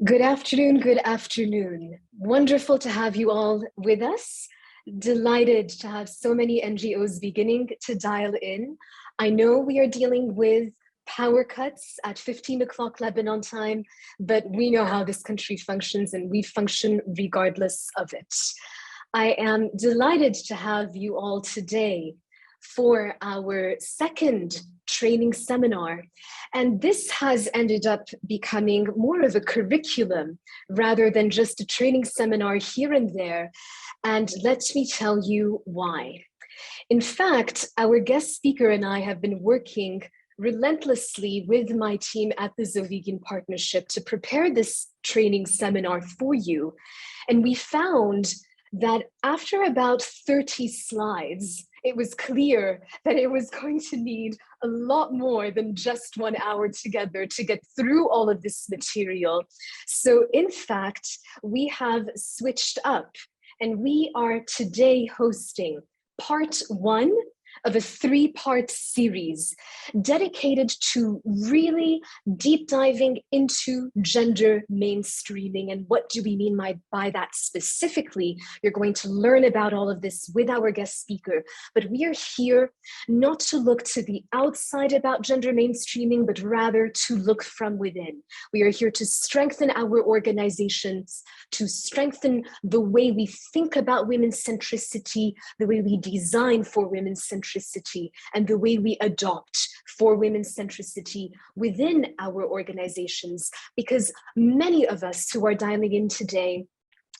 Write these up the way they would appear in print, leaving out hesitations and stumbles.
Good afternoon, good afternoon. Wonderful to have you all with us. Delighted to have so many NGOs beginning to dial in. I know we are dealing with power cuts at 15 o'clock Lebanon time, but we know how this country functions and we function regardless of it. I am delighted to have you all today for our second training seminar. And this has ended up becoming more of a curriculum rather than just a training seminar here and there. And let me tell you why. In fact, our guest speaker and I have been working relentlessly with my team at the Zovighian Partnership to prepare this training seminar for you. And we found that after about 30 slides, it was clear that it was going to need a lot more than just 1 hour together to get through all of this material. So in fact, we have switched up and we are today hosting part 1 of a 3-part series dedicated to really deep diving into gender mainstreaming. And what do we mean by that specifically? You're going to learn about all of this with our guest speaker, but we are here not to look to the outside about gender mainstreaming, but rather to look from within. We are here to strengthen our organizations, to strengthen the way we think about women's centricity, the way we design for women's centricity, and the way we adopt for women's centricity within our organizations, because many of us who are dialing in today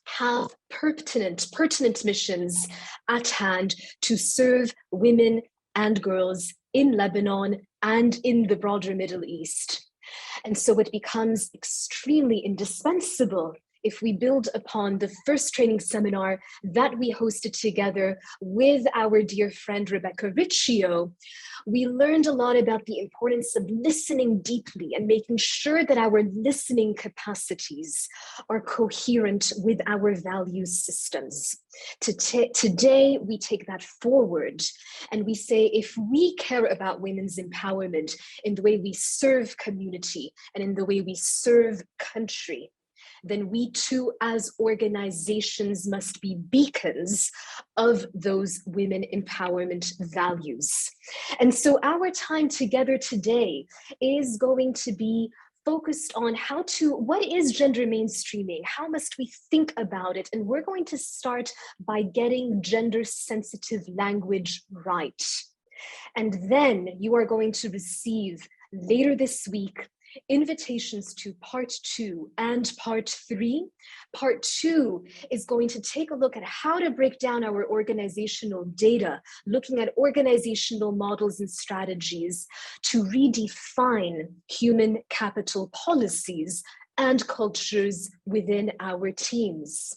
have pertinent missions at hand to serve women and girls in Lebanon and in the broader Middle East. And so it becomes extremely indispensable if we build upon the first training seminar that we hosted together with our dear friend Rebecca Riccio. We learned a lot about the importance of listening deeply and making sure that our listening capacities are coherent with our value systems. Today, we take that forward and we say, if we care about women's empowerment in the way we serve community and in the way we serve country, then we too as organizations must be beacons of those women empowerment values. And so our time together today is going to be focused on what is gender mainstreaming? How must we think about it? And we're going to start by getting gender sensitive language right. And then you are going to receive later this week invitations to part 2 and part 3. Part 2 is going to take a look at how to break down our organizational data, looking at organizational models and strategies to redefine human capital policies and cultures within our teams.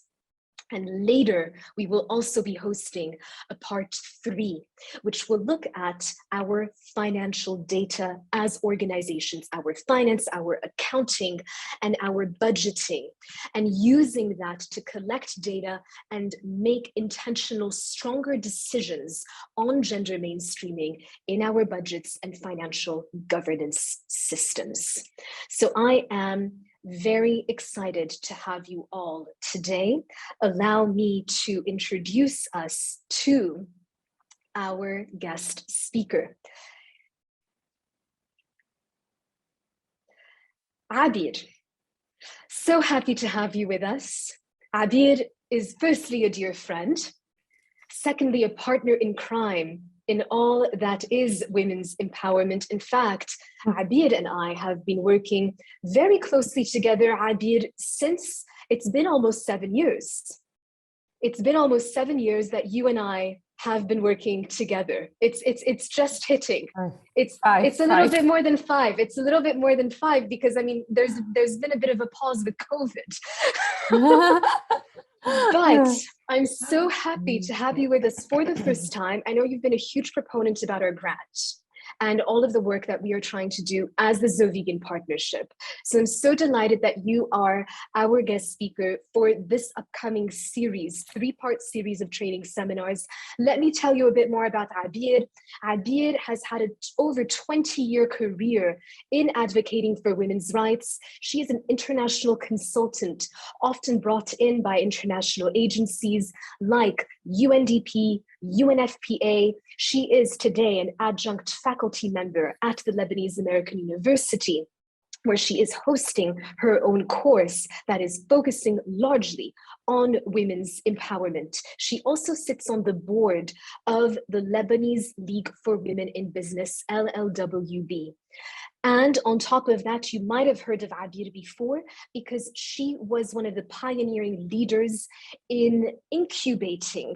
And later, we will also be hosting a part 3, which will look at our financial data as organizations, our finance, our accounting, and our budgeting, and using that to collect data and make intentional, stronger decisions on gender mainstreaming in our budgets and financial governance systems. So I am very excited to have you all today. Allow me to introduce us to our guest speaker. Abir, so happy to have you with us. Abir is firstly a dear friend, secondly a partner in crime in all that is women's empowerment. In fact, Abir and I have been working very closely together, Abir, since it's been almost 7 years. It's been almost 7 years that you and I have been working together. It's just hitting. It's a little bit more than 5. It's a little bit more than 5 because I mean there's been a bit of a pause with COVID. But I'm so happy to have you with us for the first time. I know you've been a huge proponent about our grant. and all of the work that we are trying to do as the Zovighian Partnership. So I'm so delighted that you are our guest speaker for this upcoming series, 3-part series of training seminars. Let me tell you a bit more about Abir. Abir has had an over 20-year career in advocating for women's rights. She is an international consultant, often brought in by international agencies like UNDP, UNFPA. She is today an adjunct faculty member at the Lebanese American University, where she is hosting her own course that is focusing largely on women's empowerment. She also sits on the board of the Lebanese League for Women in Business, LLWB. And on top of that, you might have heard of Abir before, because she was one of the pioneering leaders in incubating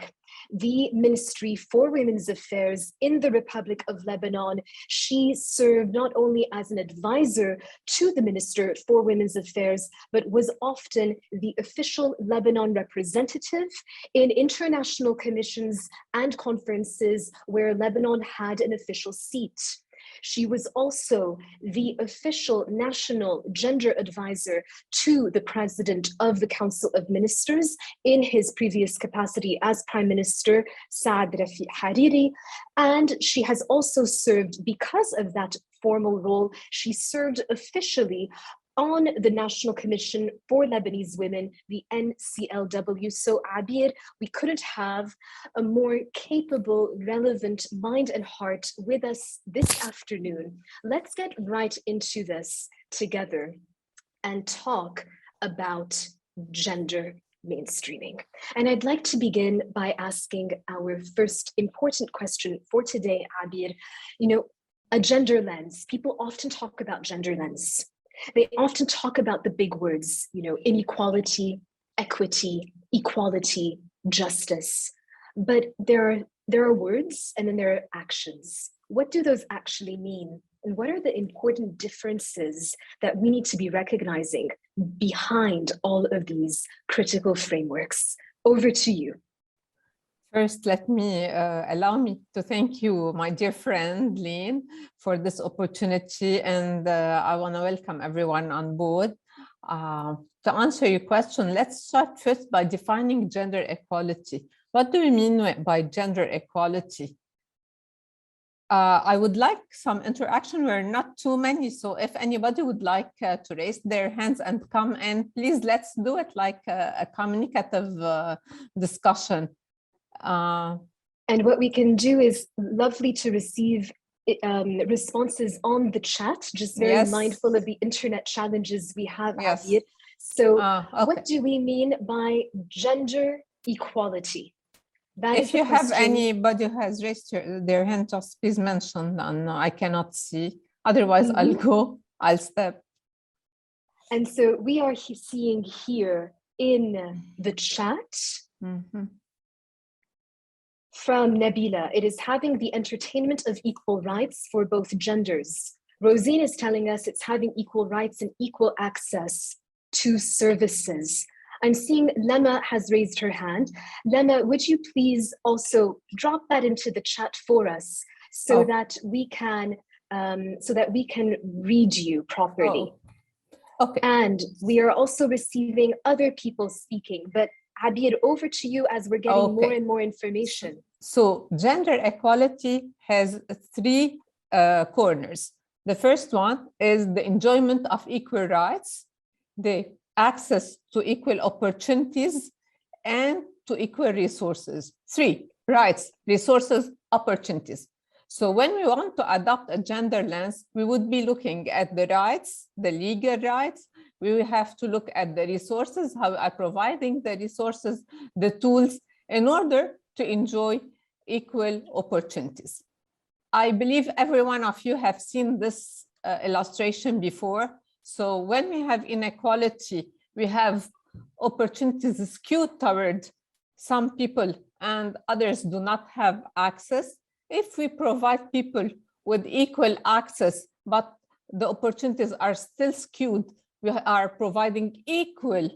the Ministry for Women's Affairs in the Republic of Lebanon. She served not only as an advisor to the Minister for Women's Affairs, but was often the official Lebanon representative in international commissions and conferences where Lebanon had an official seat. She was also the official national gender advisor to the president of the Council of Ministers in his previous capacity as Prime Minister, Saad Rafiq Hariri. And she has also served, because of that formal role, she served officially on the National Commission for Lebanese Women, the NCLW. So Abir, we couldn't have a more capable, relevant mind and heart with us this afternoon. Let's get right into this together and talk about gender mainstreaming. And I'd like to begin by asking our first important question for today, Abir. You know, a gender lens. People often talk about gender lens. They often talk about the big words, you know, inequality, equity, equality, justice. But there are words and then there are actions. What do those actually mean? And what are the important differences that we need to be recognizing behind all of these critical frameworks? Over to you. First, let me allow me to thank you, my dear friend, Lynn, for this opportunity. And I want to welcome everyone on board. To answer your question, let's start first by defining gender equality. What do we mean by gender equality? I would like some interaction. We're not too many, so if anybody would like to raise their hands and come in, please, let's do it like a communicative discussion. And what we can do is lovely to receive responses on the chat, just very mindful of the internet challenges we have. Abir. So what do we mean by gender equality? That if you have anybody who has raised their hand, just please mention, and I cannot see. Otherwise, I'll step. And so we are seeing here in the chat from Nabila, it is having the entertainment of equal rights for both genders. Rosine is telling us it's having equal rights and equal access to services. I'm seeing Lema has raised her hand. Lema, would you please also drop that into the chat for us so that we can read you properly? Okay. And we are also receiving other people speaking, but Abir, over to you as we're getting more and more information. So gender equality has 3 corners. The first one is the enjoyment of equal rights, the access to equal opportunities, and to equal resources. 3 rights, resources, opportunities. So when we want to adopt a gender lens, we would be looking at the rights, the legal rights. We will have to look at the resources, how we are providing the resources, the tools, in order to enjoy equal opportunities. I believe every one of you have seen this illustration before. So when we have inequality, we have opportunities skewed toward some people and others do not have access. If we provide people with equal access, but the opportunities are still skewed, we are providing equal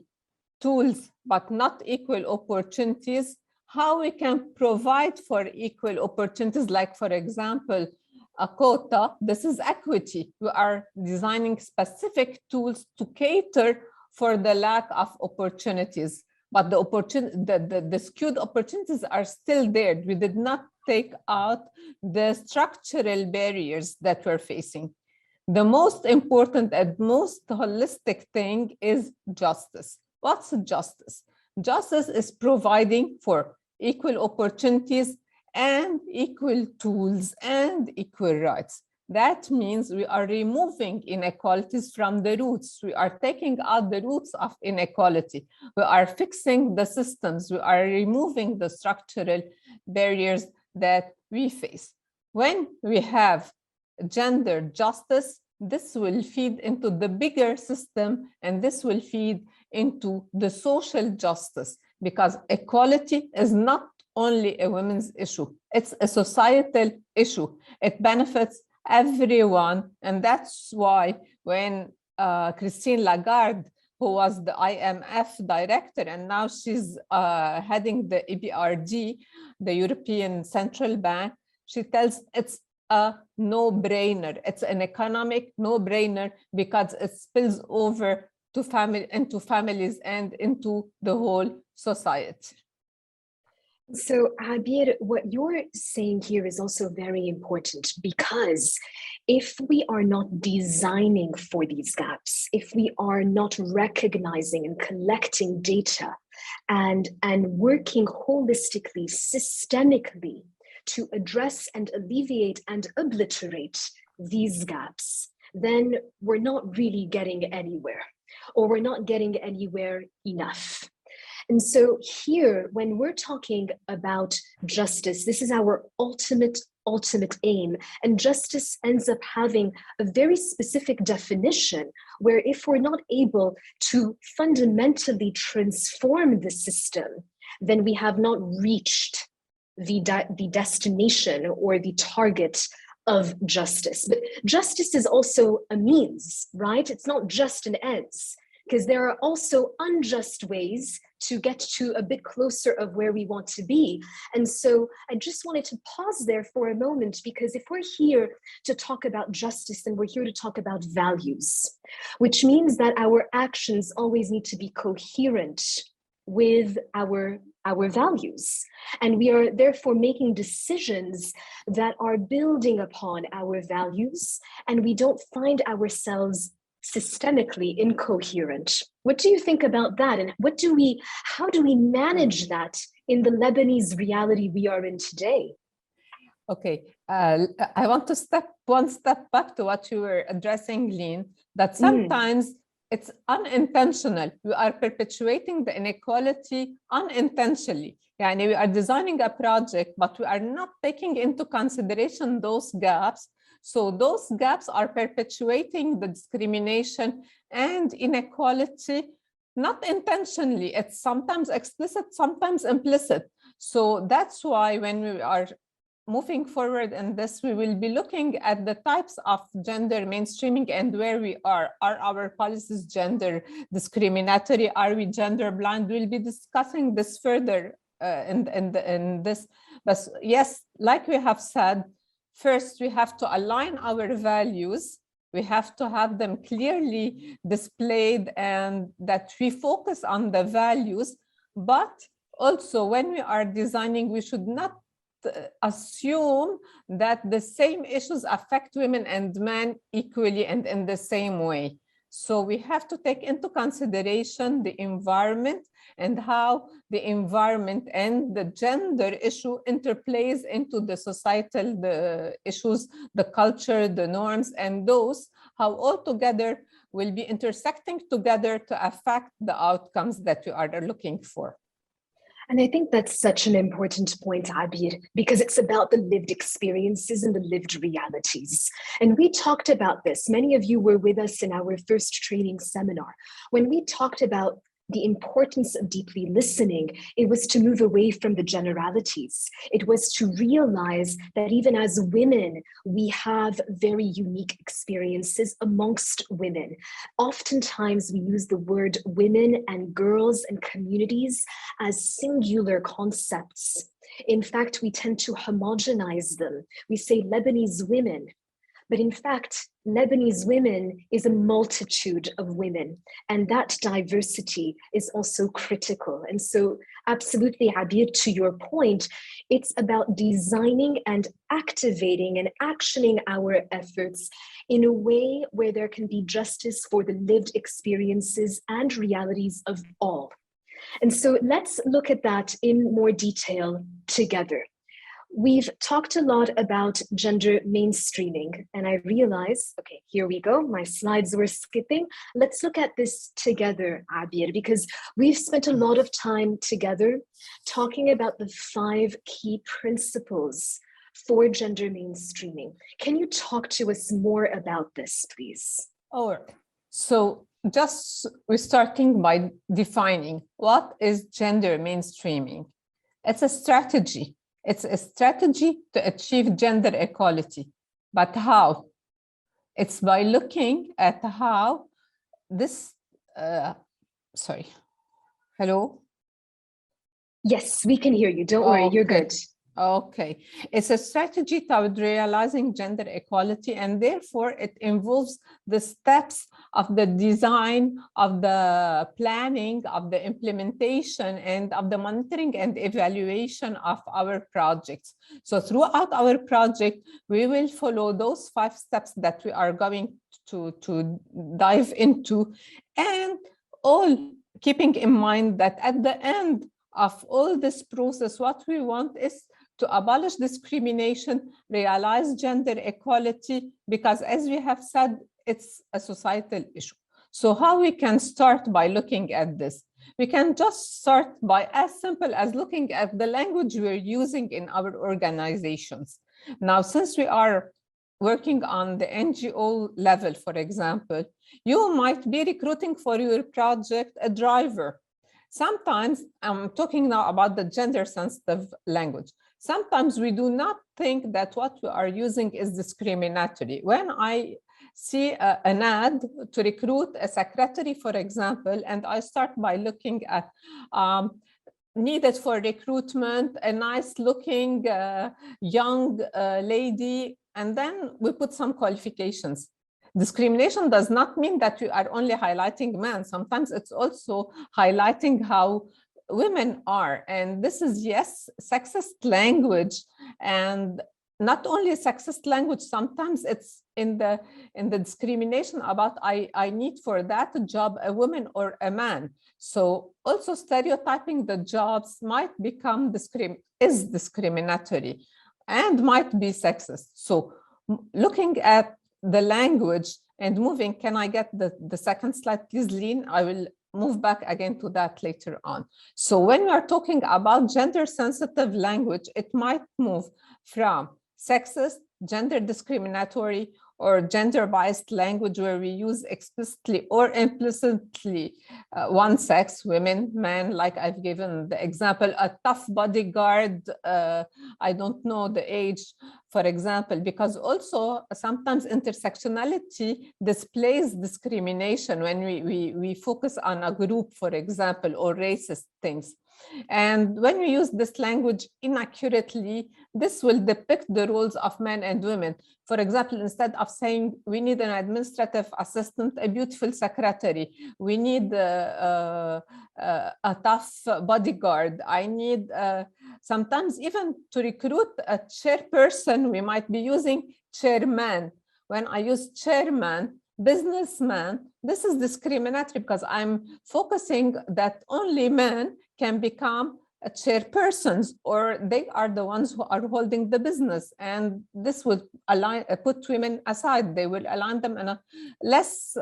tools, but not equal opportunities. How we can provide for equal opportunities, like, for example, a quota, this is equity. We are designing specific tools to cater for the lack of opportunities. But the skewed opportunities are still there. We did not take out the structural barriers that we're facing. The most important and most holistic thing is justice. What's justice? Justice is providing for equal opportunities and equal tools and equal rights. That means we are removing inequalities from the roots. We are taking out the roots of inequality. We are fixing the systems. We are removing the structural barriers that we face. When we have gender justice, this will feed into the bigger system, and this will feed into the social justice, because equality is not only a women's issue, it's a societal issue. It benefits everyone, and that's why when Christine Lagarde, who was the IMF director, and now she's heading the EBRD, the European Central Bank, she tells it's a no-brainer. It's an economic no-brainer because it spills over to into families and into the whole society. So, Abir, what you're saying here is also very important, because if we are not designing for these gaps, if we are not recognizing and collecting data and working holistically, systemically to address and alleviate and obliterate these gaps, then we're not really getting anywhere, or we're not getting anywhere enough. And so here, when we're talking about justice, this is our ultimate aim. And justice ends up having a very specific definition, where if we're not able to fundamentally transform the system, then we have not reached the destination or the target of justice. But justice is also a means, right? It's not just an ends, because there are also unjust ways to get to a bit closer of where we want to be. And so I just wanted to pause there for a moment, because if we're here to talk about justice, then we're here to talk about values, which means that our actions always need to be coherent with our values. And we are therefore making decisions that are building upon our values, and we don't find ourselves systemically incoherent. What do you think about that? And how do we manage that in the Lebanese reality we are in today? Okay, I want to step one step back to what you were addressing, Lynn, that sometimes it's unintentional. We are perpetuating the inequality unintentionally. Yani we are designing a project, but we are not taking into consideration those gaps. So those gaps are perpetuating the discrimination and inequality, not intentionally. It's sometimes explicit, sometimes implicit. So that's why when we are moving forward in this, we will be looking at the types of gender mainstreaming and where we are. Are our policies gender discriminatory? Are we gender blind? We'll be discussing this further in this. But yes, like we have said, first, we have to align our values. We have to have them clearly displayed, and that we focus on the values. But also, when we are designing, we should not assume that the same issues affect women and men equally and in the same way. So we have to take into consideration the environment and how the environment and the gender issue interplays into the societal issues, the culture, the norms, and those, how all together will be intersecting together to affect the outcomes that we are looking for. And I think that's such an important point, Abir, because it's about the lived experiences and the lived realities. And we talked about this. Many of you were with us in our first training seminar. When we talked about the importance of deeply listening, it was to move away from the generalities. It was to realize that even as women, we have very unique experiences amongst women. Oftentimes, we use the word women and girls and communities as singular concepts. In fact, we tend to homogenize them. We say Lebanese women, but in fact, Lebanese women is a multitude of women, and that diversity is also critical. And so, absolutely, Abir, to your point, it's about designing and activating and actioning our efforts in a way where there can be justice for the lived experiences and realities of all. And so let's look at that in more detail together. We've talked a lot about gender mainstreaming, and I realize, okay, here we go, my slides were skipping. Let's look at this together, Abir, because we've spent a lot of time together talking about the 5 key principles for gender mainstreaming. Can you talk to us more about this, please? Oh, so just we're starting by defining what is gender mainstreaming. It's a strategy. It's a strategy to achieve gender equality. But how? It's by looking at how this, sorry, hello? Yes, we can hear you. Don't worry, you're good. Okay, it's a strategy toward realizing gender equality, and therefore it involves the steps of the design, of the planning, of the implementation, and of the monitoring and evaluation of our projects. So throughout our project, we will follow those 5 steps that we are going to dive into, and all keeping in mind that at the end of all this process, what we want is to abolish discrimination, realize gender equality, because as we have said, it's a societal issue. So how we can start by looking at this? We can just start by as simple as looking at the language we're using in our organizations. Now, since we are working on the NGO level, for example, you might be recruiting for your project a driver. Sometimes, I'm talking now about the gender sensitive language. Sometimes we do not think that what we are using is discriminatory. When I see an ad to recruit a secretary, for example, and I start by looking at needed for recruitment, a nice looking young lady, and then we put some qualifications. Discrimination does not mean that we are only highlighting men. Sometimes it's also highlighting how women are. And this is, yes, sexist language. And not only sexist language, sometimes it's in the discrimination about I need for that job a woman or a man. So also stereotyping the jobs might become discriminatory and might be sexist. So looking at the language and moving, can I get the second slide, please, Lynn? I will move back again to that later on. So when we are talking about gender sensitive language, it might move from sexist, gender discriminatory, or gender biased language where we use explicitly or implicitly one sex, women, men, like I've given the example, a tough bodyguard, I don't know the age, for example, because also sometimes intersectionality displays discrimination when we focus on a group, for example, or racist things. And when we use this language inaccurately, this will depict the roles of men and women. For example, instead of saying we need an administrative assistant, a beautiful secretary, we need a tough bodyguard, I need sometimes even to recruit a chairperson, we might be using chairman. When I use chairman, businessman, this is discriminatory because I'm focusing that only men can become chairpersons, or they are the ones who are holding the business, and this would put women aside. They will align them in a less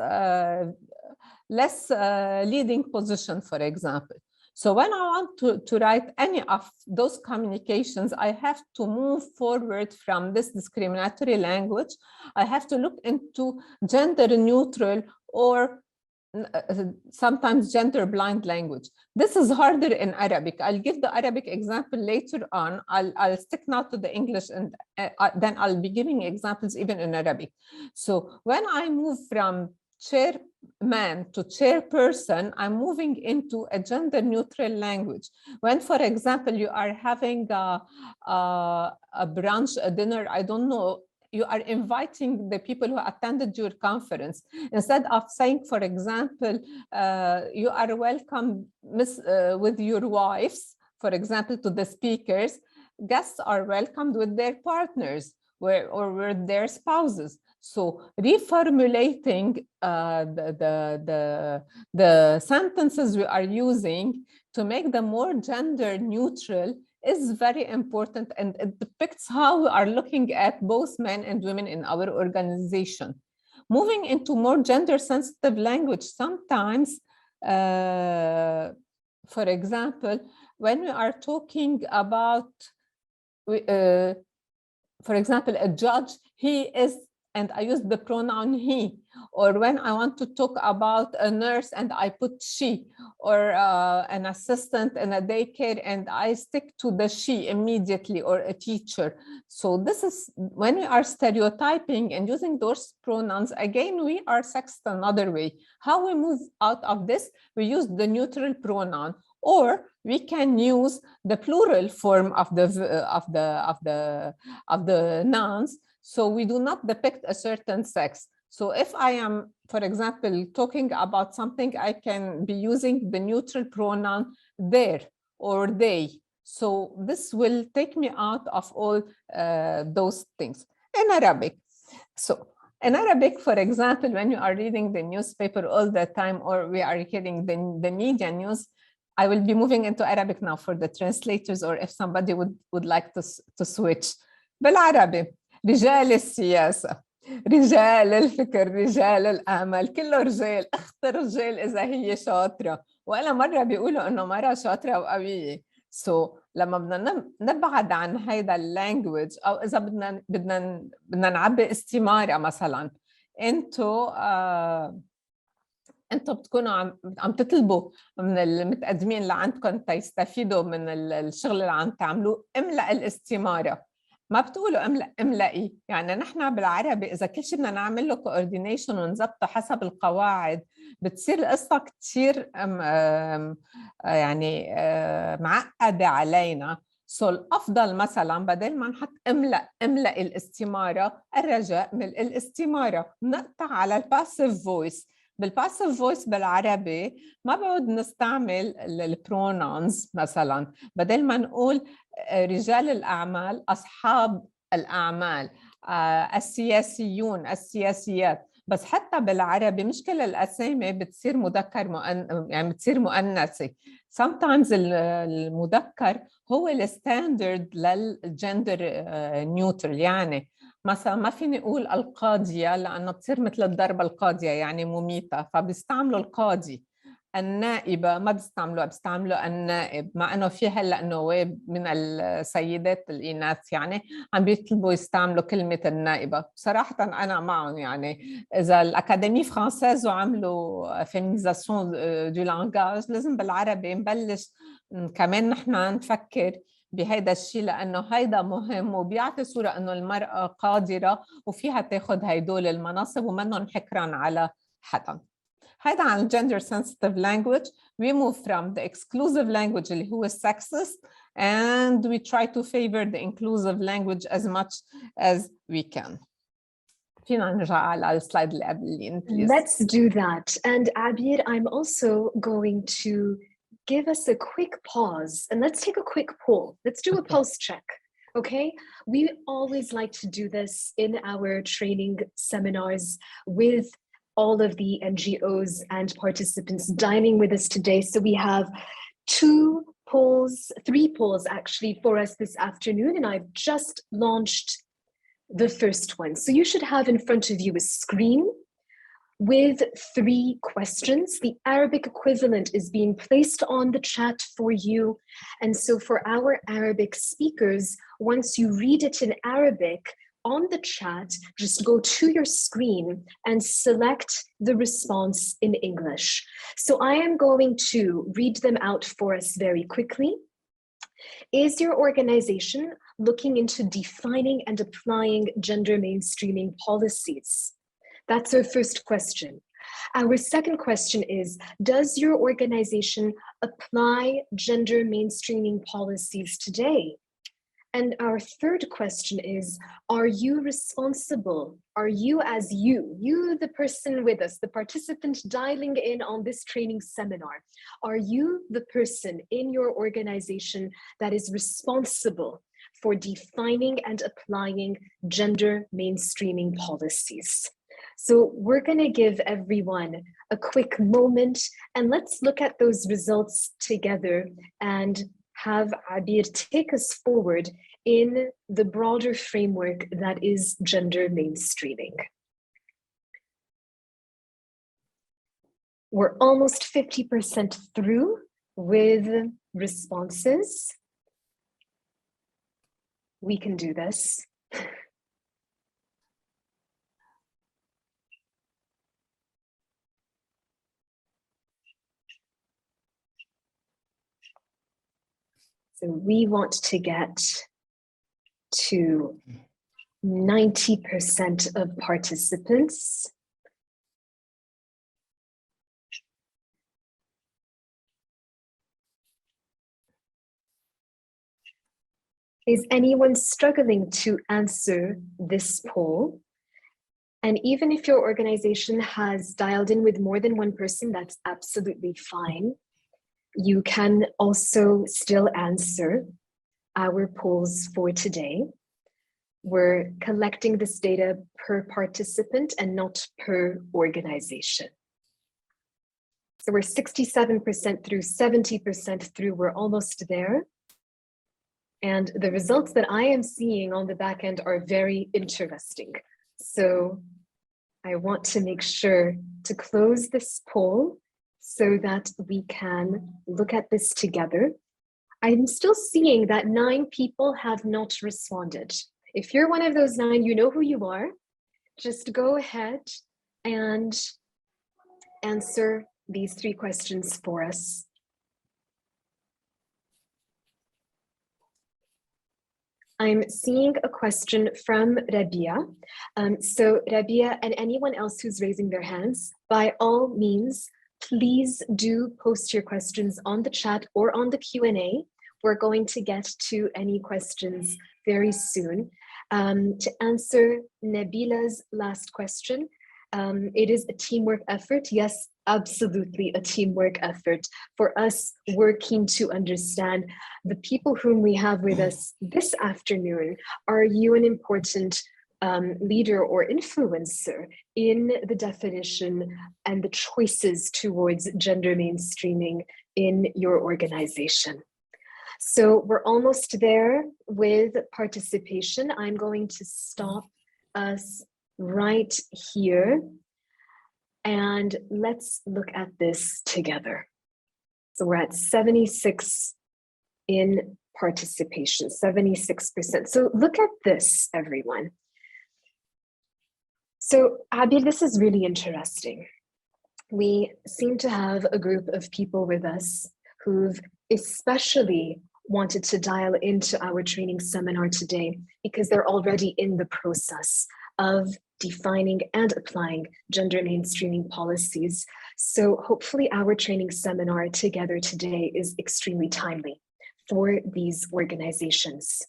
leading position, for example. So when I want to write any of those communications, I have to move forward from this discriminatory language. I have to look into gender neutral or sometimes gender blind language. This is harder in Arabic. I'll give the Arabic example later on. I'll stick now to the English, and then I'll be giving examples even in Arabic. So when I move from chairman to chairperson, I'm moving into a gender neutral language. When, for example, you are having a brunch, a dinner, I don't know, you are inviting the people who attended your conference. Instead of saying, for example, you are welcome with your wives, for example, to the speakers, guests are welcomed with their partners or with their spouses. So reformulating the sentences we are using to make them more gender neutral is very important, and it depicts how we are looking at both men and women in our organization. Moving into more gender sensitive language, sometimes, for example, when we are talking about, for example, a judge, he is, and I use the pronoun he, or when I want to talk about a nurse and I put she, or an assistant in a daycare and I stick to the she immediately, or a teacher. So this is when we are stereotyping and using those pronouns, again, we are sexist another way. How we move out of this? We use the neutral pronoun, or we can use the plural form of the nouns. So we do not depict a certain sex. So if I am, for example, talking about something, I can be using the neutral pronoun there or they. So this will take me out of all those things. In Arabic, so in Arabic, for example, when you are reading the newspaper all the time, or we are hearing the media news, I will be moving into Arabic now for the translators, or if somebody would like to switch. بالعربي رجال السياسة، رجال الفكر، رجال الأمل، كله رجال. أخت الرجال إذا هي شاطرة، ولا مرة بيقولوا إنه مرة شاطرة وقوية. So لما بدنا نبعد عن هيدا اللانجوج، أو إذا بدنا نعبي استمارة مثلا، انتوا بتكونوا عم تطلبوا من المتقدمين اللي عندكم تيستفيدوا من الشغل اللي عم تعملوه، املأ الاستمارة. ما بتقولوا املئي. يعني نحن بالعربي اذا كل شيء بدنا نعمل له كوردينيشن ونظبطه حسب القواعد، بتصير القصه كثير يعني معقده علينا. سو الافضل مثلا بدل ما نحط املأ الاستماره، الرجاء ملء الاستماره. نقطع على الباسيف فويس. بالباسيف فويس بالعربي ما بعود نستعمل البرونونز. مثلا بدل ما نقول رجال الأعمال، أصحاب الأعمال، السياسيون، السياسيات، بس حتى بالعربي مش كل الأسامي بتصير مذكر يعني بتصير مؤنثة. sometimes المذكر هو الستاندرد للجندر نيوترال. يعني مثلا ما فيني اقول القاضيه لانه بتصير مثل الضربه القاضيه يعني مميته، فبيستعملوا القاضي. النائبه ما بيستعملوا النائب، مع انه في هلا نواب من السيدات الاناث يعني عم بيطلبوا يستعملوا كلمه النائبه. بصراحه انا معهم. يعني اذا الاكاديمي فرانسيز وعملوا فيمينيزاسيون دو لانغاج، لازم بالعربي نبلش كمان نحن نفكر بهيدا الشيء، لأنه هيدا مهم وبيعطي صورة أنه المرأة قادرة وفيها تاخد هيدول المناصب ومنهم حكرا على حدا. هيدا عن gender sensitive language. We move from the exclusive language اللي هو sexist, and we try to favor the inclusive language as much as we can. فينا نرجع على السلايد اللي قبل. Let's do that. And Abir, I'm also going to give us a quick pause and let's take a quick poll. Let's do a pulse check, okay? We always like to do this in our training seminars with all of the NGOs and participants dining with us today. So we have three polls actually for us this afternoon, and I've just launched the first one. So you should have in front of you a screen with 3 questions. The Arabic equivalent is being placed on the chat for you. And so for our Arabic speakers, once you read it in Arabic on the chat, just go to your screen and select the response in English. So I am going to read them out for us very quickly. Is your organization looking into defining and applying gender mainstreaming policies? That's our first question. Our second question is, does your organization apply gender mainstreaming policies today? And our third question is, are you responsible? Are you as you, the person with us, the participant dialing in on this training seminar, are you the person in your organization that is responsible for defining and applying gender mainstreaming policies? So we're going to give everyone a quick moment and let's look at those results together and have Abir take us forward in the broader framework that is gender mainstreaming. We're almost 50% through with responses. We can do this. So we want to get to 90% of participants. Is anyone struggling to answer this poll? And even if your organization has dialed in with more than one person, that's absolutely fine. You can also still answer our polls for today. We're collecting this data per participant and not per organization. So we're 67% through, 70% through, we're almost there. And the results that I am seeing on the back end are very interesting. So I want to make sure to close this poll so that we can look at this together. I'm still seeing that 9 people have not responded. If you're one of those 9, you know who you are. Just go ahead and answer these 3 questions for us. I'm seeing a question from Rabia. So Rabia and anyone else who's raising their hands, by all means, please do post your questions on the chat or on the Q&A. We're going to get to any questions very soon. To answer Nabila's last question, it is a teamwork effort. Yes, absolutely a teamwork effort. For us, we're keen to understand the people whom we have with us this afternoon. Are you an important leader or influencer in the definition and the choices towards gender mainstreaming in your organization? So we're almost there with participation. I'm going to stop us right here and let's look at this together. So we're at 76 in participation, 76%. So look at this, everyone. So Abir, this is really interesting. We seem to have a group of people with us who've especially wanted to dial into our training seminar today because they're already in the process of defining and applying gender mainstreaming policies. So hopefully our training seminar together today is extremely timely for these organizations.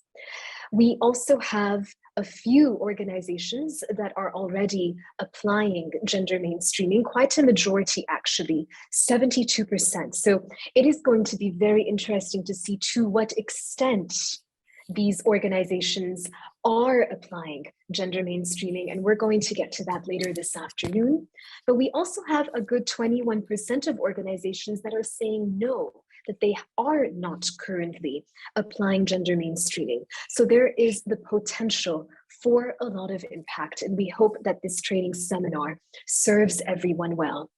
We also have a few organizations that are already applying gender mainstreaming, quite a majority actually, 72%. So it is going to be very interesting to see to what extent these organizations are applying gender mainstreaming, and we're going to get to that later this afternoon. But we also have a good 21% of organizations that are saying no, that they are not currently applying gender mainstreaming. So there is the potential for a lot of impact, and we hope that this training seminar serves everyone well.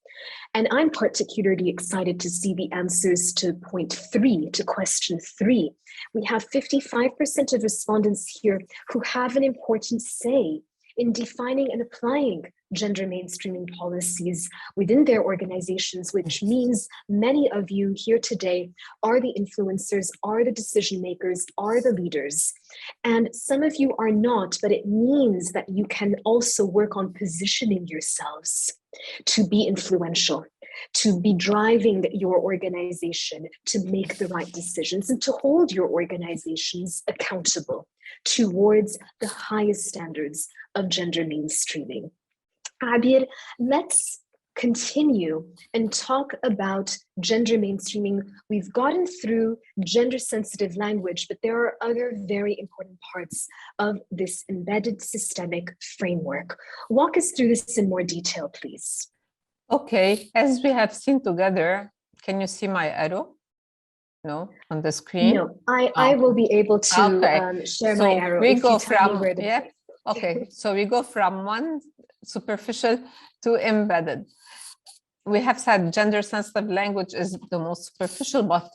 And I'm particularly excited to see the answers to point 3, to question 3. We have 55% of respondents here who have an important say in defining and applying gender mainstreaming policies within their organizations, which means many of you here today are the influencers, are the decision makers, are the leaders. And some of you are not, but it means that you can also work on positioning yourselves to be influential, to be driving your organization to make the right decisions and to hold your organizations accountable towards the highest standards of gender mainstreaming. Abir, let's continue and talk about gender mainstreaming. We've gotten through gender sensitive language, but there are other very important parts of this embedded systemic framework. Walk us through this in more detail, please. Okay, as we have seen together, can you see my arrow? No, on the screen? No, I will be able to share my arrow. We go from, yeah, okay, so we go from one superficial to embedded. We have said gender sensitive language is the most superficial, but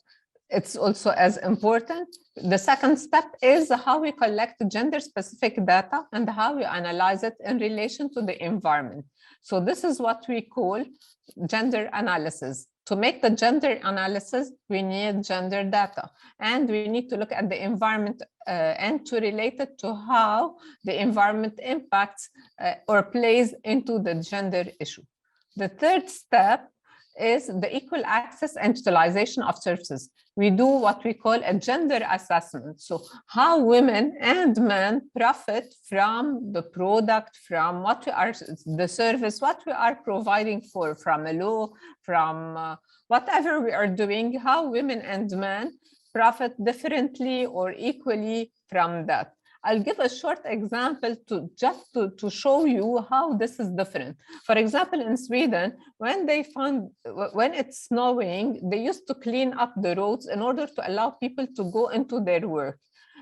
it's also as important. The second step is how we collect gender specific data and how we analyze it in relation to the environment. So this is what we call gender analysis. To make the gender analysis, we need gender data, and we need to look at the environment and to relate it to how the environment impacts or plays into the gender issue. The third step is the equal access and utilization of services. We do what we call a gender assessment. So how women and men profit from the product, from what we are, the service, what we are providing for, from a law, from whatever we are doing, how women and men profit differently or equally from that. I'll give a short example to show you how this is different. For example, in Sweden, when it's snowing, they used to clean up the roads in order to allow people to go into their work.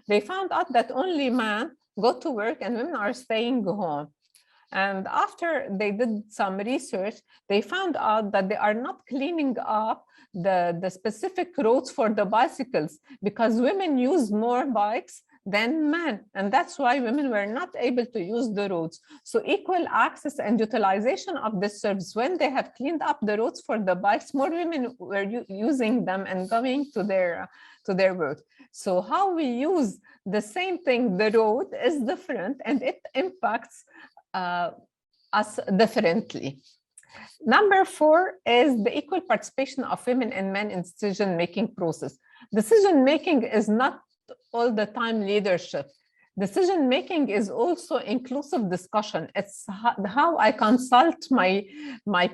They found out that only men go to work and women are staying home. And after they did some research, they found out that they are not cleaning up the specific roads for the bicycles because women use more bikes than men, and that's why women were not able to use the roads. So equal access and utilization of this service, when they have cleaned up the roads for the bikes, more women were using them and going to their work. So how we use the same thing, the road, is different, and it impacts us differently. Number 4 is the equal participation of women and men in decision-making process. Decision-making is not all the time leadership. Decision-making is also inclusive discussion. It's how I consult my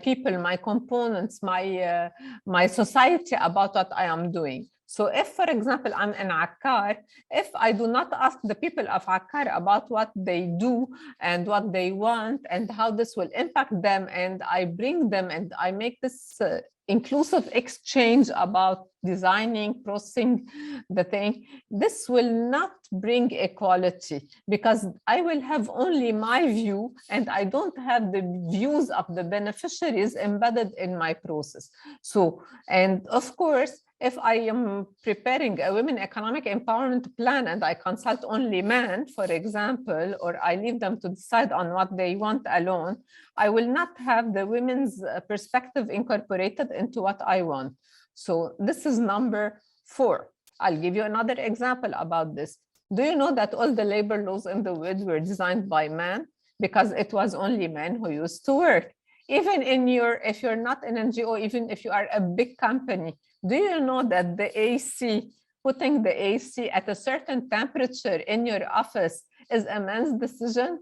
people, my components, my society about what I am doing. So if, for example, I'm in Akkar, if I do not ask the people of Akkar about what they do and what they want and how this will impact them, and I bring them and I make this inclusive exchange about designing, processing the thing, this will not bring equality because I will have only my view and I don't have the views of the beneficiaries embedded in my process. So, and of course, if I am preparing a women economic empowerment plan and I consult only men, for example, or I leave them to decide on what they want alone, I will not have the women's perspective incorporated into what I want. So this is number 4. I'll give you another example about this. Do you know that all the labor laws in the world were designed by men? Because it was only men who used to work. Even in if you're not an NGO, even if you are a big company, do you know that the AC, putting the AC at a certain temperature in your office is a man's decision?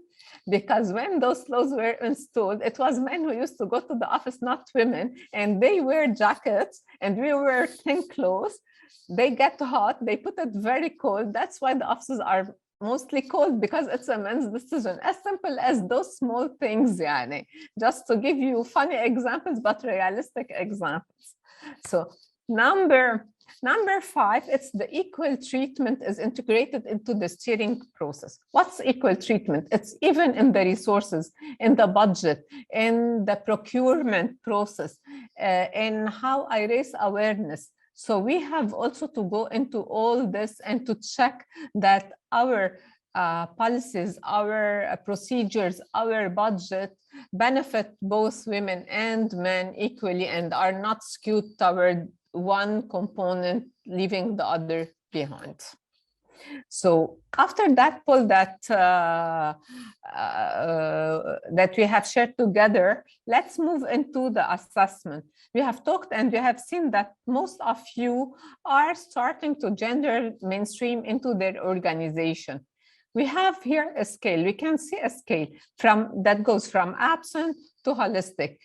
Because when those laws were installed, it was men who used to go to the office, not women, and they wear jackets and we wear thin clothes. They get hot, they put it very cold. That's why the offices are mostly cold, because it's a man's decision. As simple as those small things, yani. Just to give you funny examples, but realistic examples. So number 5, it's the equal treatment is integrated into the steering process. What's equal treatment? It's even in the resources, in the budget, in the procurement process, in how I raise awareness. So we have also to go into all this and to check that our policies, our procedures, our budget benefit both women and men equally and are not skewed toward one component, leaving the other behind. So after that, pull that that we have shared together, let's move into the assessment. We have talked and we have seen that most of you are starting to gender mainstream into their organization. We have here a scale. We can see a scale that goes from absent to holistic.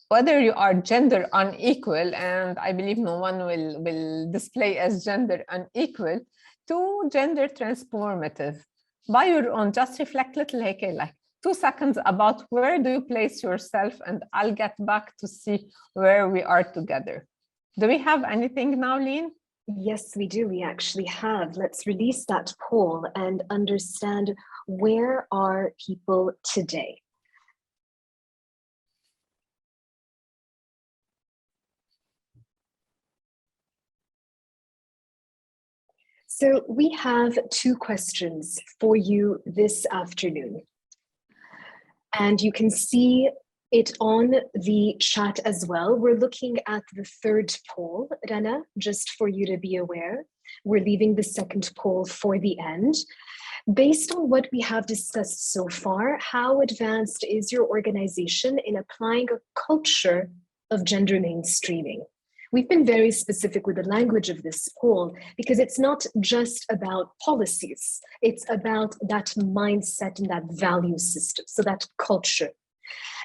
Whether you are gender unequal, and I believe no one will display as gender unequal, to gender transformative. By your own, just reflect little like 2 seconds about where do you place yourself, and I'll get back to see where we are together. Do we have anything now, Lynn? Yes, we do. We actually have. Let's release that poll and understand where are people today. So we have 2 questions for you this afternoon. And you can see it on the chat as well. We're looking at the 3rd poll, Rana, just for you to be aware. We're leaving the 2nd poll for the end. Based on what we have discussed so far, how advanced is your organization in applying a culture of gender mainstreaming? We've been very specific with the language of this poll because it's not just about policies, it's about that mindset and that value system, so that culture.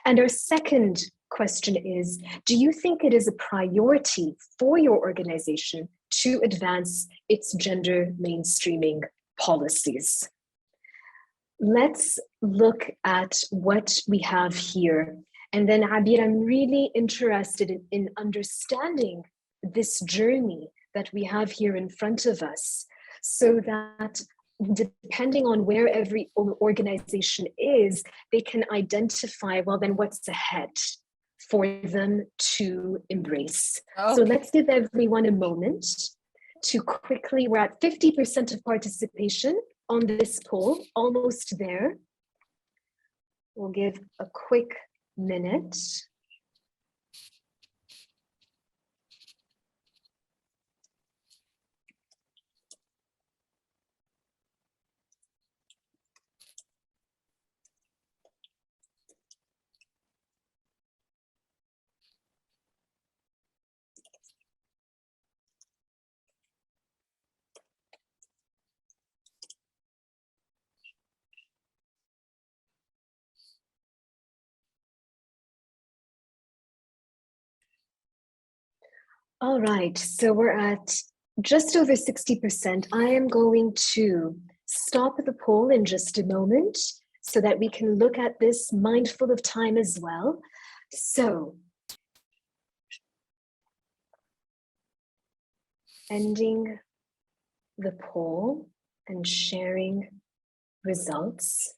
And our second question is, do you think it is a priority for your organization to advance its gender mainstreaming policies? Let's look at what we have here. And then, Abir, I'm really interested in understanding this journey that we have here in front of us, so that depending on where every organization is, they can identify, well, then what's ahead for them to embrace. Okay. So let's give everyone a moment to quickly, we're at 50% of participation on this poll, almost there. We'll give a quick minute. All right, so we're at just over 60%. I am going to stop the poll in just a moment so that we can look at this mindful of time as well. So, ending the poll and sharing results.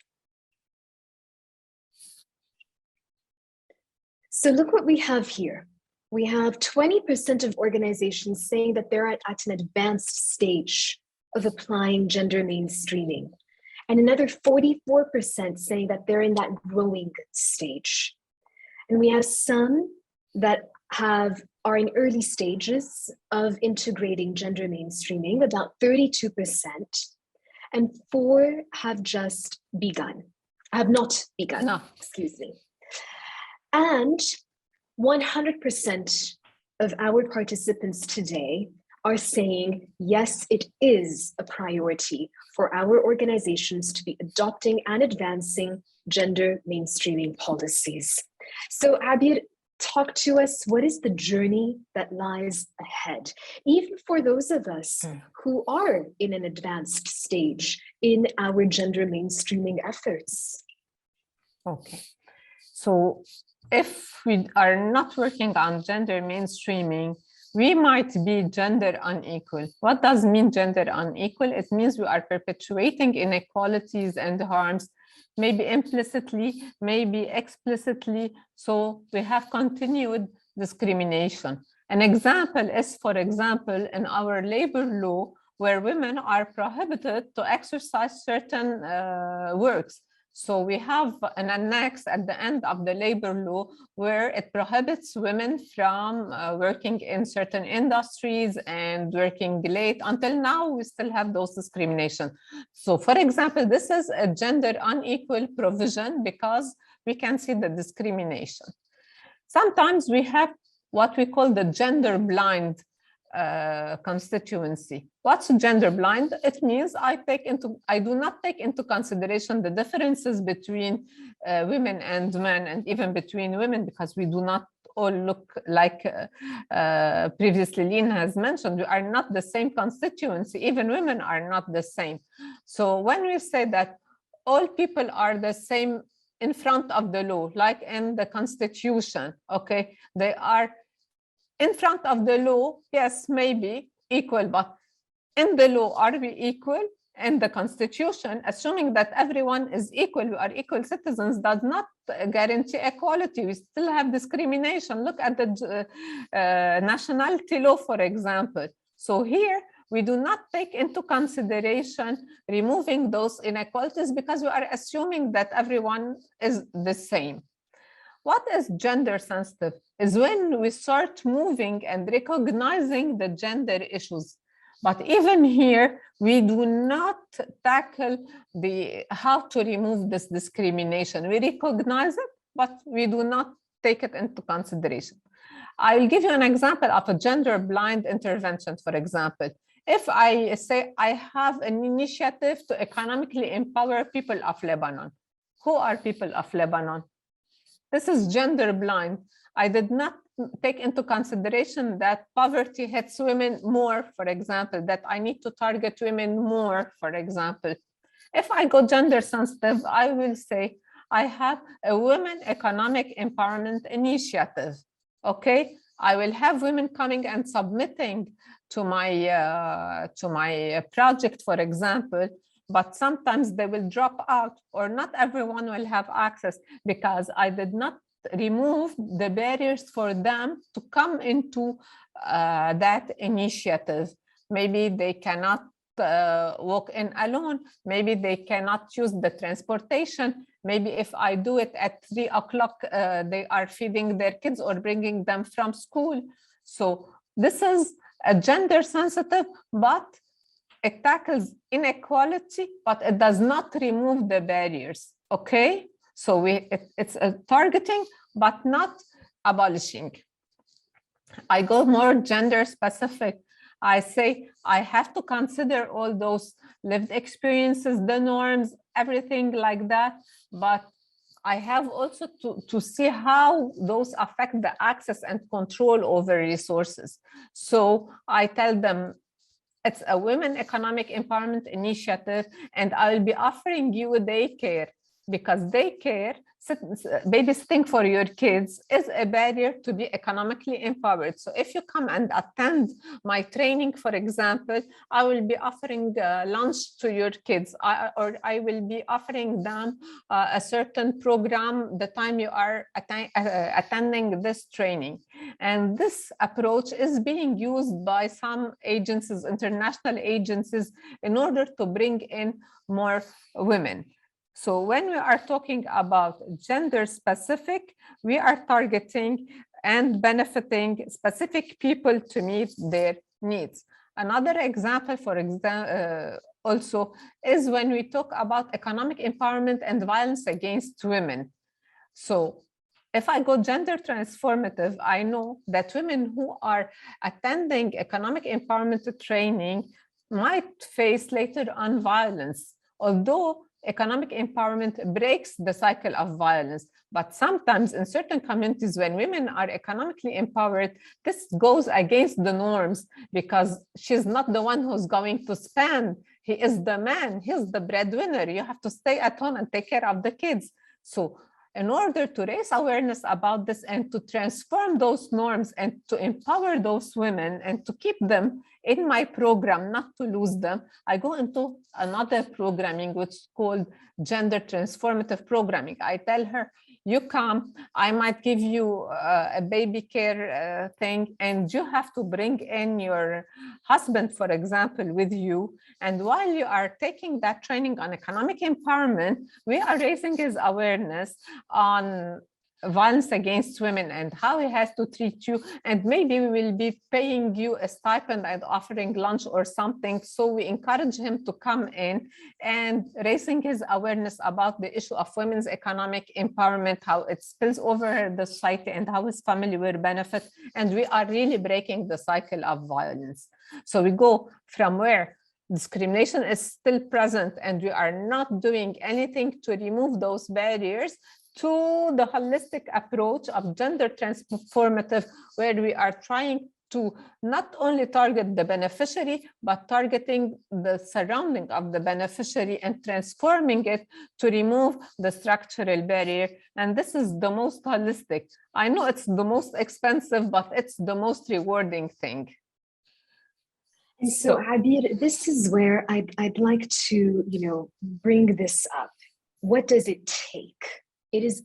So look what we have here. We have 20% of organizations saying that they're at an advanced stage of applying gender mainstreaming, and another 44% saying that they're in that growing stage. And we have some that are in early stages of integrating gender mainstreaming, about 32%, and 4 have just begun, have not begun, no. Excuse me. And 100% of our participants today are saying, yes, it is a priority for our organizations to be adopting and advancing gender mainstreaming policies. So Abir, talk to us, what is the journey that lies ahead, even for those of us who are in an advanced stage in our gender mainstreaming efforts? Okay, so if we are not working on gender mainstreaming, we might be gender unequal. What does mean gender unequal? It means we are perpetuating inequalities and harms, maybe implicitly, maybe explicitly. So we have continued discrimination. An example is, for example, in our labor law, where women are prohibited to exercise certain works. So we have an annex at the end of the labor law where it prohibits women from working in certain industries and working late. Until now, we still have those discrimination. So for example, this is a gender unequal provision because we can see the discrimination. Sometimes we have what we call the gender blind constituency. What's gender blind? It means I do not take into consideration the differences between women and men, and even between women, because we do not all look like previously Lynn has mentioned. We are not the same constituency. Even women are not the same. So when we say that all people are the same in front of the law, like in the Constitution, okay, they are in front of the law, yes, maybe equal, but in the law, are we equal? In the Constitution, assuming that everyone is equal, we are equal citizens, does not guarantee equality. We still have discrimination. Look at the nationality law, for example. So here, we do not take into consideration removing those inequalities because we are assuming that everyone is the same. What is gender sensitive is when we start moving and recognizing the gender issues. But even here, we do not tackle how to remove this discrimination. We recognize it, but we do not take it into consideration. I will give you an example of a gender blind intervention, for example. If I say I have an initiative to economically empower people of Lebanon. Who are people of Lebanon? This is gender blind. I did not take into consideration that poverty hits women more, for example, that I need to target women more, for example. If I go gender sensitive, I will say I have a women economic empowerment initiative. Okay, I will have women coming and submitting to my project, for example, but sometimes they will drop out, or not everyone will have access because I did not remove the barriers for them to come into that initiative. Maybe they cannot walk in alone. Maybe they cannot use the transportation. Maybe if I do it at 3 o'clock, they are feeding their kids or bringing them from school. So this is a gender sensitive, but it tackles inequality, but it does not remove the barriers, okay? So it's a targeting, but not abolishing. I go more gender specific. I say I have to consider all those lived experiences, the norms, everything like that, but I have also to see how those affect the access and control over resources. So I tell them, it's a women economic empowerment initiative, and I will be offering you a daycare because daycare, babysitting for your kids is a barrier to be economically empowered. So if you come and attend my training, for example, I will be offering lunch to your kids, or I will be offering them a certain program the time you are attending this training. And this approach is being used by some agencies, international agencies, in order to bring in more women. So when we are talking about gender specific, we are targeting and benefiting specific people to meet their needs. Another example, for example, also is when we talk about economic empowerment and violence against women. So if I go gender transformative, I know that women who are attending economic empowerment training might face later on violence, although economic empowerment breaks the cycle of violence. But sometimes in certain communities, when women are economically empowered, this goes against the norms because she's not the one who's going to spend. He is the man, he's the breadwinner. You have to stay at home and take care of the kids. So in order to raise awareness about this and to transform those norms and to empower those women and to keep them in my program, not to lose them, I go into another programming, which is called gender transformative programming. I tell her, you come, I might give you a baby care thing, and you have to bring in your husband, for example, with you. And while you are taking that training on economic empowerment, we are raising his awareness on violence against women and how he has to treat you. And maybe we will be paying you a stipend and offering lunch or something. So we encourage him to come in and raising his awareness about the issue of women's economic empowerment, how it spills over the society and how his family will benefit. And we are really breaking the cycle of violence. So we go from where discrimination is still present and we are not doing anything to remove those barriers, to the holistic approach of gender transformative, where we are trying to not only target the beneficiary, but targeting the surrounding of the beneficiary and transforming it to remove the structural barrier. And this is the most holistic. I know it's the most expensive, but it's the most rewarding thing. And so, Abir, this is where I'd like to, bring this up. What does it take? It is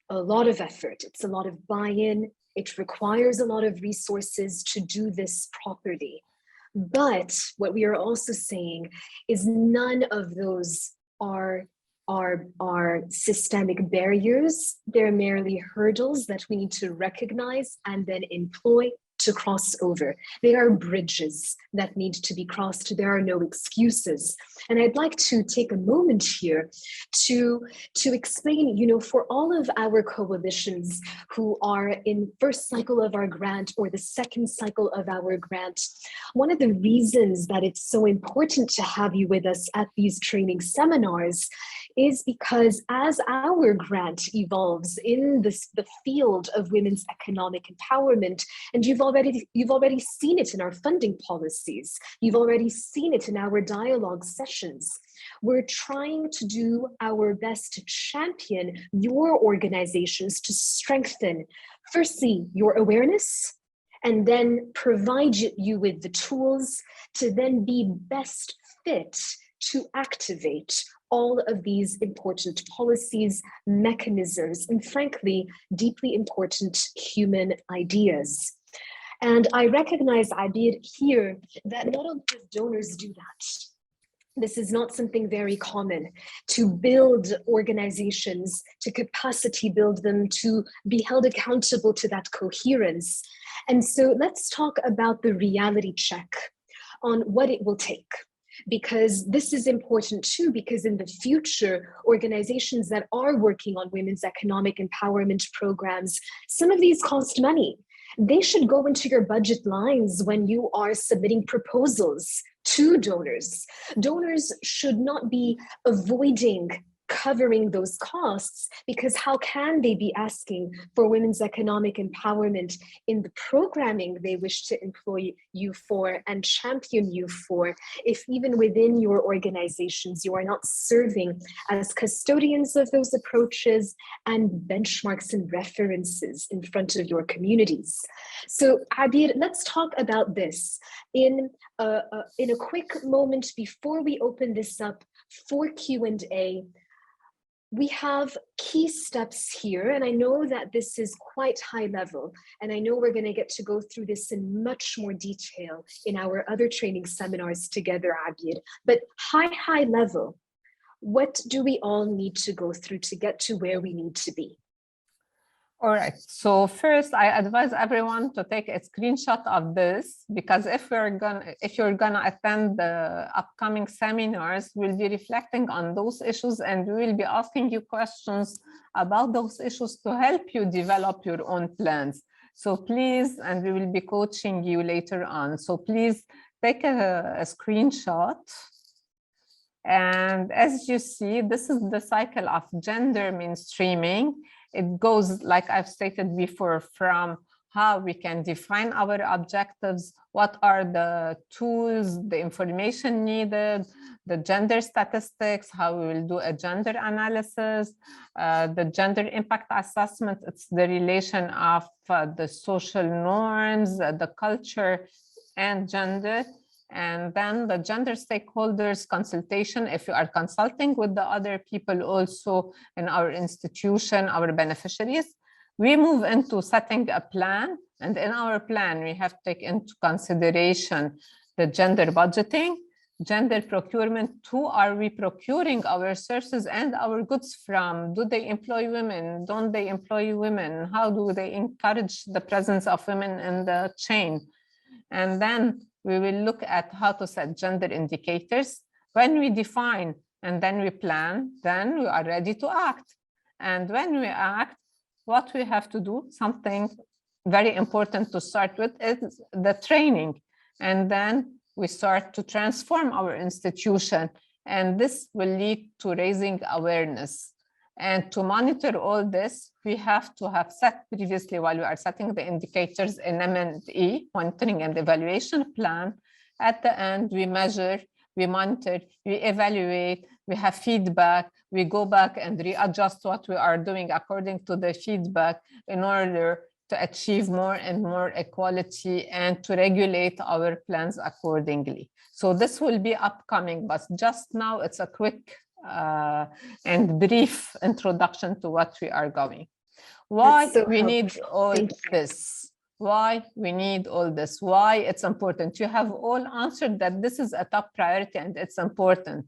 a lot of effort. It's a lot of buy-in. It requires a lot of resources to do this properly. But what we are also saying is none of those are systemic barriers. They're merely hurdles that we need to recognize and then employ to cross over. They are bridges that need to be crossed. There are no excuses. And I'd like to take a moment here to explain, for all of our coalitions who are in first cycle of our grant or the second cycle of our grant, one of the reasons that it's so important to have you with us at these training seminars is because as our grant evolves in the field of women's economic empowerment, and you've already seen it in our funding policies, you've already seen it in our dialogue sessions, we're trying to do our best to champion your organizations to strengthen, firstly, your awareness, and then provide you with the tools to then be best fit to activate all of these important policies, mechanisms, and frankly, deeply important human ideas. And I recognize, Abir, here that not only does donors do that, this is not something very common, to build organizations, to capacity build them, to be held accountable to that coherence. And so let's talk about the reality check on what it will take. Because this is important too, because in the future, organizations that are working on women's economic empowerment programs, some of these cost money. They should go into your budget lines when you are submitting proposals to donors. Donors should not be avoiding covering those costs, because how can they be asking for women's economic empowerment in the programming they wish to employ you for and champion you for, if even within your organizations you are not serving as custodians of those approaches and benchmarks and references in front of your communities? So Abir, let's talk about this in a quick moment before we open this up for Q&A. We have key steps here, and I know that this is quite high level, and I know we're going to get to go through this in much more detail in our other training seminars together, Abir. But high level, what do we all need to go through to get to where we need to be? All right, so first I advise everyone to take a screenshot of this, because if you're gonna attend the upcoming seminars, we'll be reflecting on those issues and we will be asking you questions about those issues to help you develop your own plans. So please, and we will be coaching you later on. So please take a screenshot. And as you see, this is the cycle of gender mainstreaming. It goes, like I've stated before, from how we can define our objectives, what are the tools, the information needed, the gender statistics, how we will do a gender analysis, the gender impact assessment. It's the relation of the social norms, the culture, and gender. And then the gender stakeholders consultation, if you are consulting with the other people also in our institution, our beneficiaries, we move into setting a plan. And in our plan, we have to take into consideration the gender budgeting, gender procurement. Who are we procuring our services and our goods from? Do they employ women? Don't they employ women? How do they encourage the presence of women in the chain? And then we will look at how to set gender indicators. When we define and then we plan, then we are ready to act. And when we act, what we have to do, something very important to start with, is the training. And then we start to transform our institution. And this will lead to raising awareness. And to monitor all this, we have to have set previously, while we are setting the indicators, in M&E, monitoring and evaluation plan. At the end, we measure, we monitor, we evaluate, we have feedback, we go back and readjust what we are doing according to the feedback in order to achieve more and more equality and to regulate our plans accordingly. So this will be upcoming, but just now it's a quick and brief introduction to what we are going. Why we need all this? Why we need all this? Why it's important? You have all answered that this is a top priority and it's important.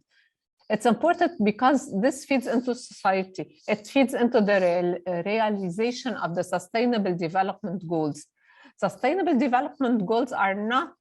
It's important because this feeds into society. It feeds into the realization of the Sustainable Development Goals. Sustainable Development Goals are not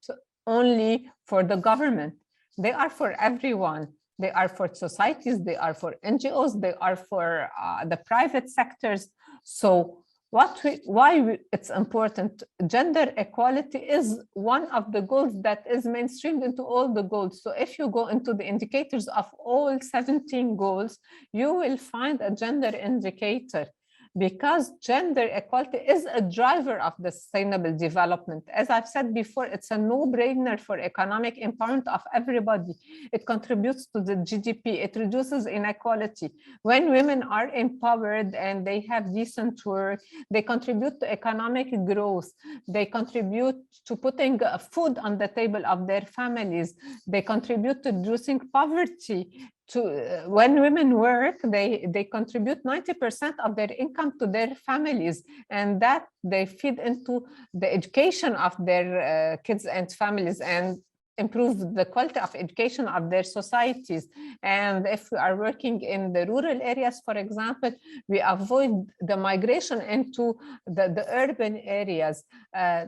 only for the government. They are for everyone. They are for societies, they are for NGOs, they are for the private sectors. So why it's important, gender equality is one of the goals that is mainstreamed into all the goals. So if you go into the indicators of all 17 goals, you will find a gender indicator, because gender equality is a driver of the sustainable development. As I've said before, it's a no-brainer for economic empowerment of everybody. It contributes to the GDP, it reduces inequality. When women are empowered and they have decent work, they contribute to economic growth, they contribute to putting food on the table of their families, they contribute to reducing poverty. When women work, they contribute 90% of their income to their families, and that they feed into the education of their kids and families, and improve the quality of education of their societies. And if we are working in the rural areas, for example, we avoid the migration into the urban areas.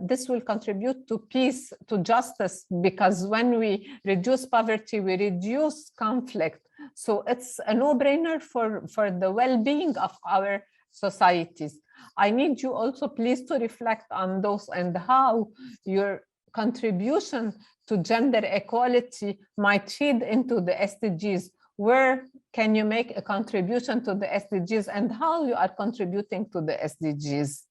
This will contribute to peace, to justice, because when we reduce poverty, we reduce conflict. So it's a no-brainer for the well-being of our societies. I need you also please to reflect on those and how your contribution to gender equality might feed into the SDGs. Where can you make a contribution to the SDGs and how you are contributing to the SDGs?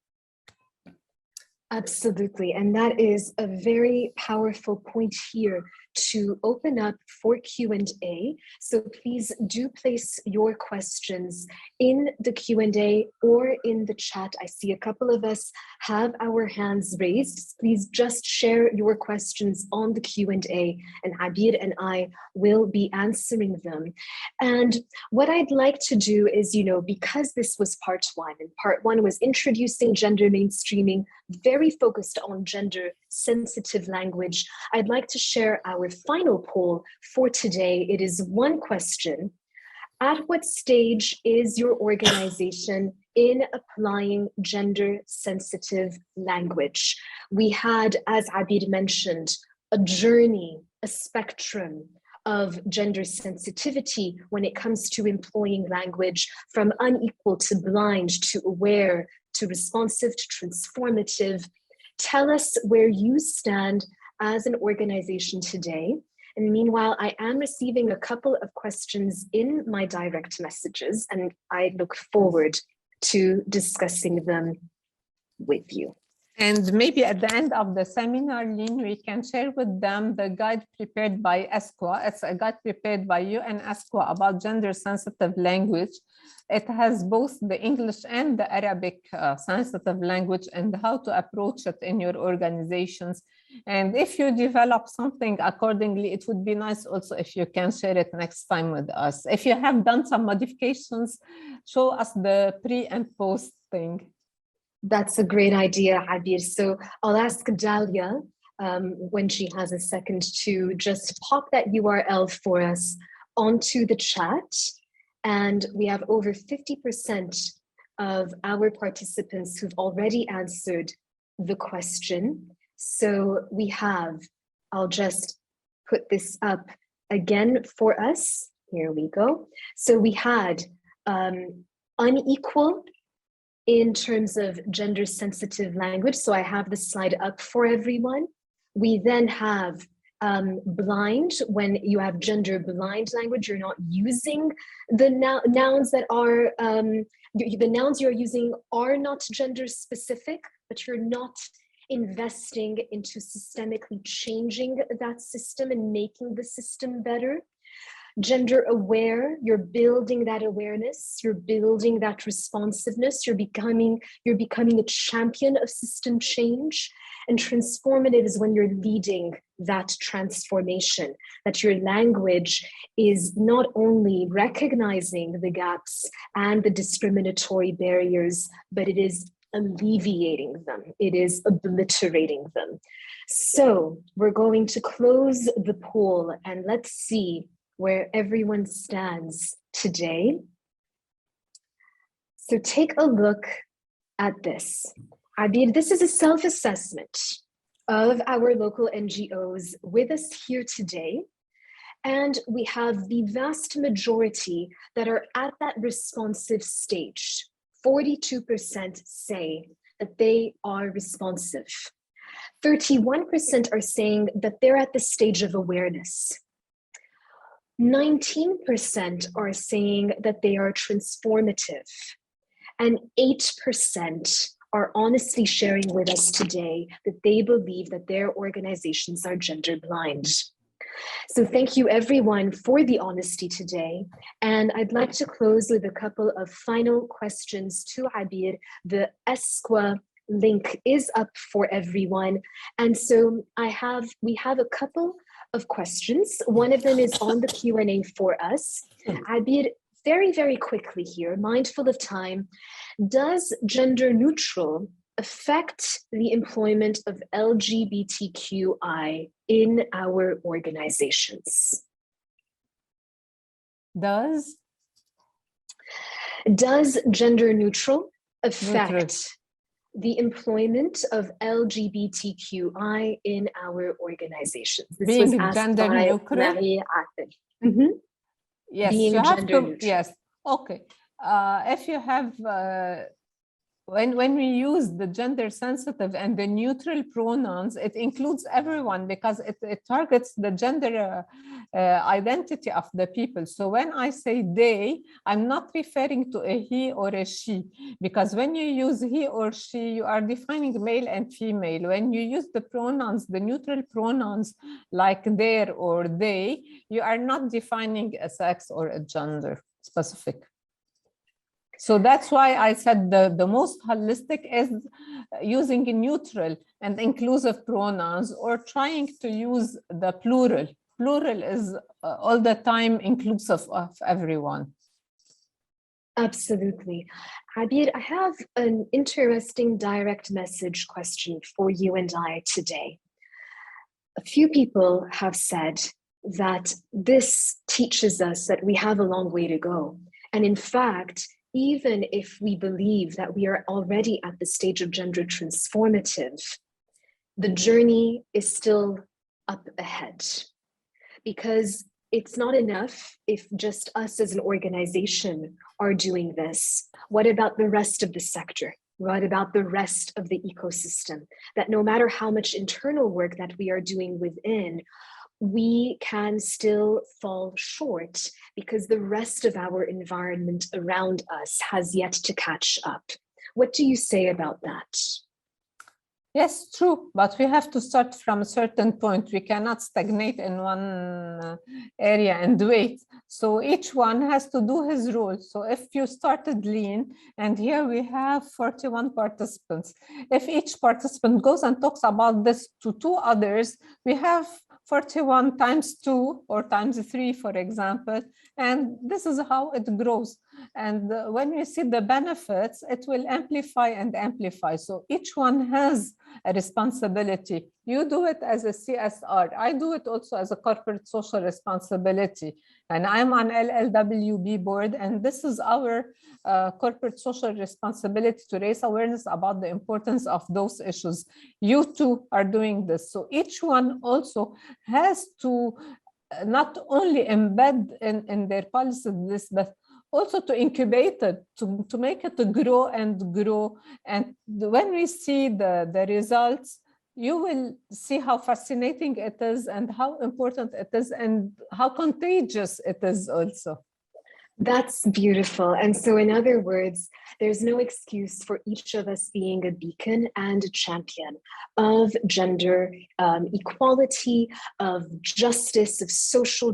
Absolutely, and that is a very powerful point here to open up for Q&A. So please do place your questions in the Q&A or in the chat. I see a couple of us have our hands raised. Please just share your questions on the Q&A, and Abir and I will be answering them. And what I'd like to do is, because this was part one, and part one was introducing gender mainstreaming, very focused on gender sensitive language, I'd like to share our final poll for today. It is one question. At what stage is your organization in applying gender sensitive language? We had, as Abir mentioned, a journey, a spectrum of gender sensitivity when it comes to employing language, from unequal to blind to aware to responsive to transformative. Tell us where you stand as an organization today. And meanwhile, I am receiving a couple of questions in my direct messages, and I look forward to discussing them with you. And maybe at the end of the seminar, Lynn, we can share with them the guide prepared by ESQA. It's a guide prepared by you and ESQA about gender-sensitive language. It has both the English and the Arabic sensitive language and how to approach it in your organizations. And if you develop something accordingly, it would be nice also if you can share it next time with us. If you have done some modifications, show us the pre and post thing. That's a great idea, Abir. So I'll ask Dalia when she has a second to just pop that URL for us onto the chat. And we have over 50% of our participants who've already answered the question. So we have, I'll just put this up again for us. Here we go. So we had unequal in terms of gender sensitive language. So I have the slide up for everyone. We then have blind, when you have gender blind language, you're not using the nouns that are, the nouns you're using are not gender specific, but you're not investing into systemically changing that system and making the system better. Gender aware, you're building that awareness, you're building that responsiveness, you're becoming a champion of system change. And transformative is when you're leading that transformation, that your language is not only recognizing the gaps and the discriminatory barriers, but it is alleviating them, it is obliterating them. So we're going to close the poll and let's see where everyone stands today. So take a look at this. Abir, this is a self-assessment of our local NGOs with us here today. And we have the vast majority that are at that responsive stage. 42% say that they are responsive. 31% are saying that they're at the stage of awareness. 19% are saying that they are transformative, and 8% are honestly sharing with us today that they believe that their organizations are gender blind. So thank you everyone for the honesty today. And I'd like to close with a couple of final questions to Abir. The ESQA link is up for everyone. And so we have a couple of questions. One of them is on the Q&A for us. Abir, very, very quickly here, mindful of time, does gender neutral affect the employment of LGBTQI in our organizations? Does gender neutral affect the employment of LGBTQI in our organizations? This being was asked gender by neutral. Marie Athel. Mm-hmm. Yes, being you have gender to. neutral. Yes, okay. If you have when we use the gender sensitive and the neutral pronouns, it includes everyone because it targets the gender identity of the people. So when I say they, I'm not referring to a he or a she, because when you use he or she, you are defining male and female. When you use the pronouns, the neutral pronouns like their or they, you are not defining a sex or a gender specific. So that's why I said the most holistic is using neutral and inclusive pronouns, or trying to use the plural. Plural is all the time inclusive of everyone. Absolutely. Abir, I have an interesting direct message question for you and I today. A few people have said that this teaches us that we have a long way to go. And in fact, even if we believe that we are already at the stage of gender transformative, the journey is still up ahead. Because it's not enough if just us as an organization are doing this. What about the rest of the sector? What about the rest of the ecosystem? That no matter how much internal work that we are doing within, we can still fall short because the rest of our environment around us has yet to catch up. What do you say about that? Yes, true, but we have to start from a certain point. We cannot stagnate in one area and wait. So each one has to do his role. So if you started Lean, and here we have 41 participants, if each participant goes and talks about this to 2 others, we have 41 times 2 or times 3, for example, and this is how it grows. And when you see the benefits, it will amplify and amplify. So each one has a responsibility. You do it as a CSR. I do it also as a corporate social responsibility. And I'm on LLWB board, and this is our corporate social responsibility to raise awareness about the importance of those issues. You too are doing this. So each one also has to not only embed in their policies this, but also to incubate it, to make it to grow and grow. And when we see the results, you will see how fascinating it is and how important it is and how contagious it is also. That's beautiful. And so, in other words, there's no excuse for each of us being a beacon and a champion of gender equality, of justice, of social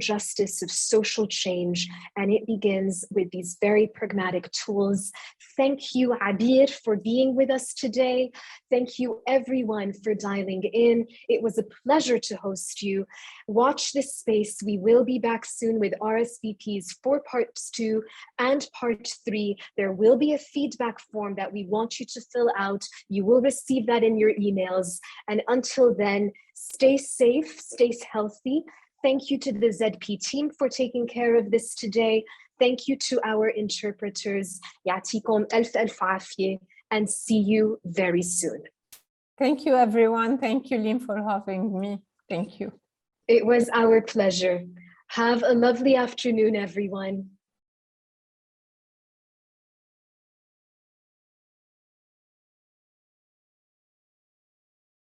change. And it begins with these very pragmatic tools. Thank you, Abir, for being with us today. Thank you, everyone, for dialing in. It was a pleasure to host you. Watch this space. We will be back soon with RSVPs for parts 2 and part 3. There will be a feedback form that we want you to fill out. You will receive that in your emails. And until then, stay safe, stay healthy. Thank you to the ZP team for taking care of this today. Thank you to our interpreters. Yatikom elf afiyeh, and see you very soon. Thank you, everyone. Thank you, Lynn, for having me. Thank you. It was our pleasure. Have a lovely afternoon, everyone.